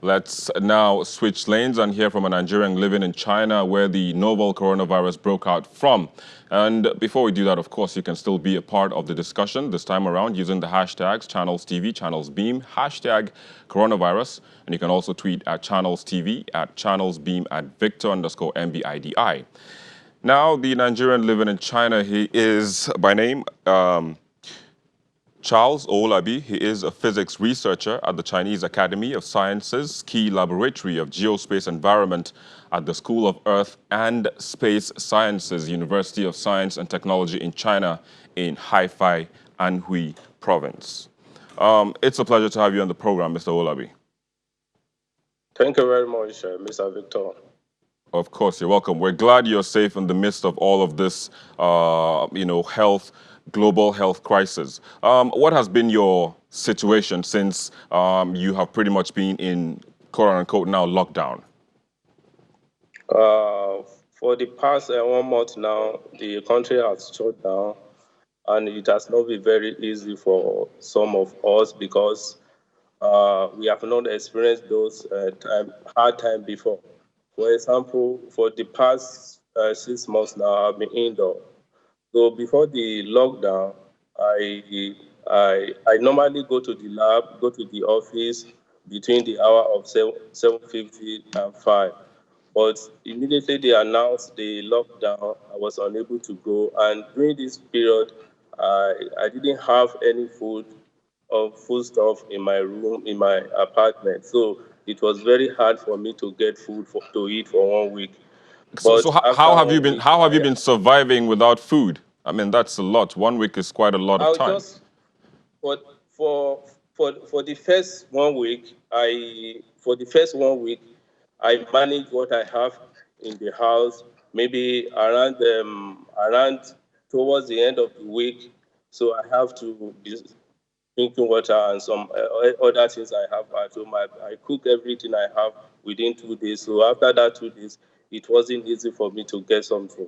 Let's now switch lanes and hear from a Nigerian living in China where the novel coronavirus broke out from. And before we do that, of course, you can still be a part of the discussion this time around using the hashtags Channels TV, Channels Beam, hashtag coronavirus. And you can also tweet at Channels TV, at Channels Beam, at Victor_MBIDI. Now, the Nigerian living in China, he is by name Charles Olabi. He is a physics researcher at the Chinese Academy of Sciences, Key Laboratory of Geospace Environment at the School of Earth and Space Sciences, University of Science and Technology in China in Haifai, Anhui Province. It's a pleasure to have you on the program, Mr. Olabi. Thank you very much, Mr. Victor. Of course, you're welcome. We're glad you're safe in the midst of all of this, global health crisis. What has been your situation since you have pretty much been in quote unquote now lockdown? For the past 1 month now, the country has shut down, and it has not been very easy for some of us because we have not experienced those hard time before. For example, for the past 6 months now, I've been indoor. So before the lockdown, I normally go to the lab, go to the office between the hour of 7:50 and 5. But immediately they announced the lockdown, I was unable to go. And during this period, I didn't have any food or food stuff in my room, in my apartment. So it was very hard for me to get food to eat for 1 week. So But after how have you 1 been? week, How have you been surviving without food? I mean, that's a lot. 1 week is quite a lot of I'll time. just for for the first 1 week, I manage what I have in the house. Maybe around towards the end of the week, so I have to be drinking water and some other things I have at home. I cook everything I have within 2 days. So after that 2 days, it wasn't easy for me to get something.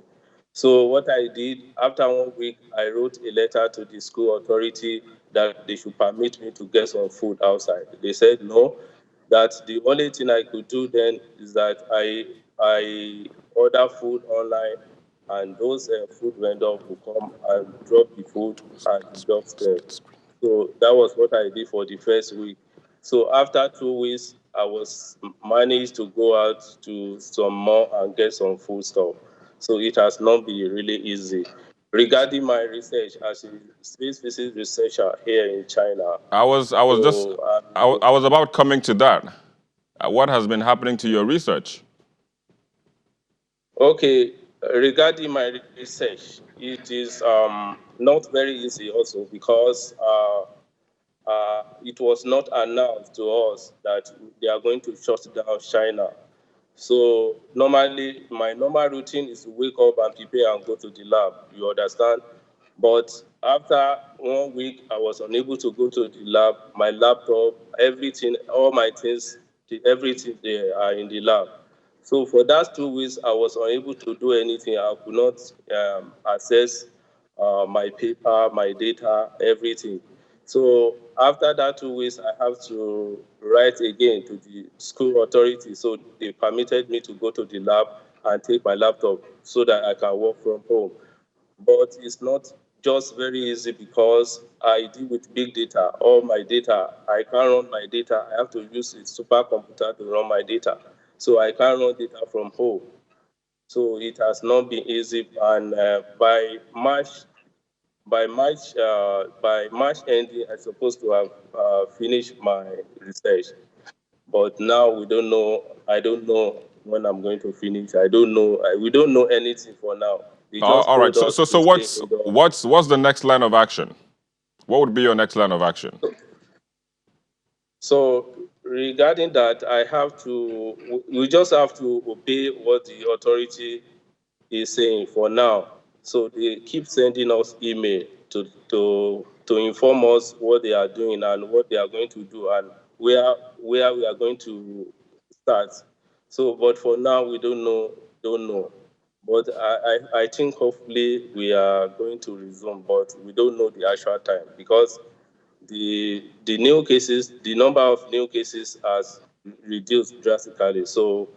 So what I did after 1 week, I wrote a letter to the school authority that they should permit me to get some food outside. They said no, that the only thing I could do then is that I order food online, and those food vendors will come and drop the food at the doorstep. So that was what I did for the first week. So after 2 weeks, I was managed to go out to some mall and get some food stuff. So it has not been really easy. Regarding my research as a space physics researcher here in China, so I was about coming to that. What has been happening to your research? okay. Regarding my research, it is not very easy also because it was not announced to us that they are going to shut down China. So normally, my normal routine is to wake up and prepare and go to the lab. You understand? But after 1 week, I was unable to go to the lab. My laptop, everything, all my things, everything there are in the lab. So for that 2 weeks, I was unable to do anything. I could not access my paper, my data, everything. So after that 2 weeks, I have to write again to the school authority. So they permitted me to go to the lab and take my laptop so that I can work from home. But it's not just very easy because I deal with big data. All my data, I can't run my data. I have to use a supercomputer to run my data. So I can't run data from home. So it has not been easy. And by March ending, I'm supposed to have finished my research. But now we don't know. I don't know when I'm going to finish. I don't know. We don't know anything for now. They just All right. told So us so to so stay what's indoors. what's what's the next line of action? What would be your next line of action? So regarding that, we just have to obey what the authority is saying for now. So they keep sending us email to inform us what they are doing and what they are going to do and where we are going to start. So, but for now, we don't know. But I think hopefully we are going to resume, but we don't know the actual time because the number of new cases reduced drastically. So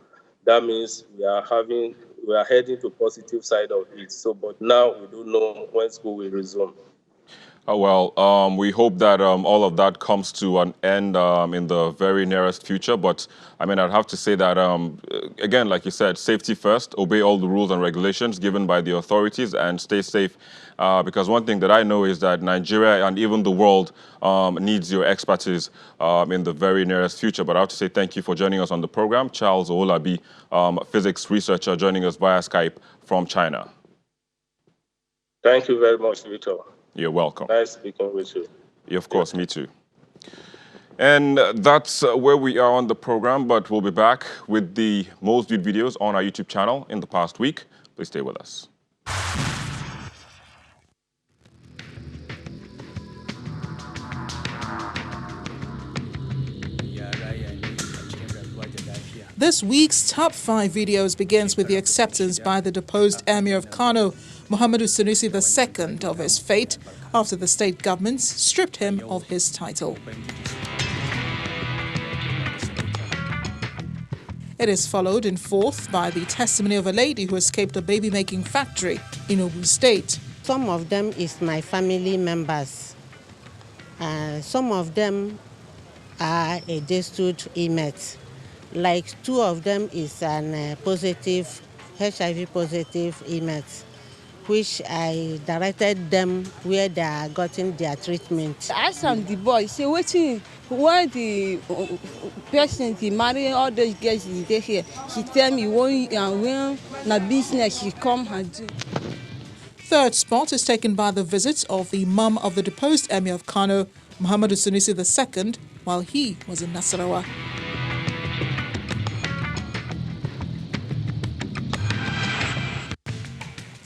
that means we are heading to positive side of it. So, but now we don't know when school will resume. We hope that all of that comes to an end in the very nearest future. But I mean, I'd have to say that, again, like you said, safety first, obey all the rules and regulations given by the authorities and stay safe. Because one thing that I know is that Nigeria and even the world needs your expertise in the very nearest future. But I have to say thank you for joining us on the program. Charles Owolabi, physics researcher, joining us via Skype from China. Thank you very much, Victor. You're welcome. Nice speaking with you. Of course, me too. And that's where we are on the program, but we'll be back with the most viewed videos on our YouTube channel in the past week. Please stay with us. This week's top 5 videos begins with the acceptance by the deposed Emir of Kano, Muhammadu Sanusi II, of his fate after the state governments stripped him of his title. It is followed in fourth by the testimony of a lady who escaped a baby-making factory in Ogun State. Some of them is my family members. Some of them are a destitute inmates. Like 2 of them is an positive, HIV positive inmates, which I directed them where they are getting their treatment. I asked the boy, say, why the person he marry all those girls is here? She tell me when na business she come and do. Third spot is taken by the visits of the mum of the deposed Emir of Kano, Muhammadu Sanusi II, while he was in Nasarawa.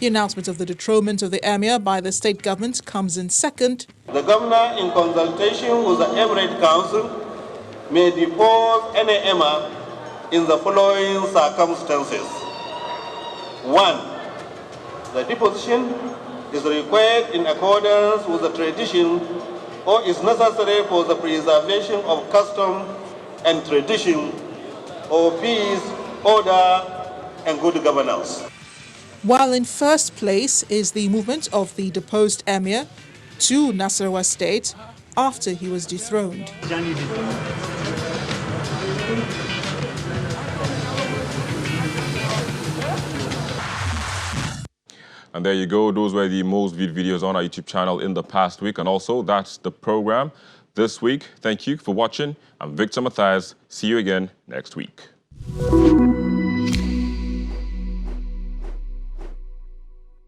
The announcement of the dethronement of the Emir by the state government comes in second. The governor, in consultation with the Emirate Council, may depose any Emir in the following circumstances. 1. The deposition is required in accordance with the tradition or is necessary for the preservation of custom and tradition or peace, order, and good governance. While in first place is the movement of the deposed Emir to Nasarawa State after he was dethroned. And there you go. Those were the most viewed videos on our YouTube channel in the past week. And also, that's the program this week. Thank you for watching. I'm Victor Matthias. See you again next week.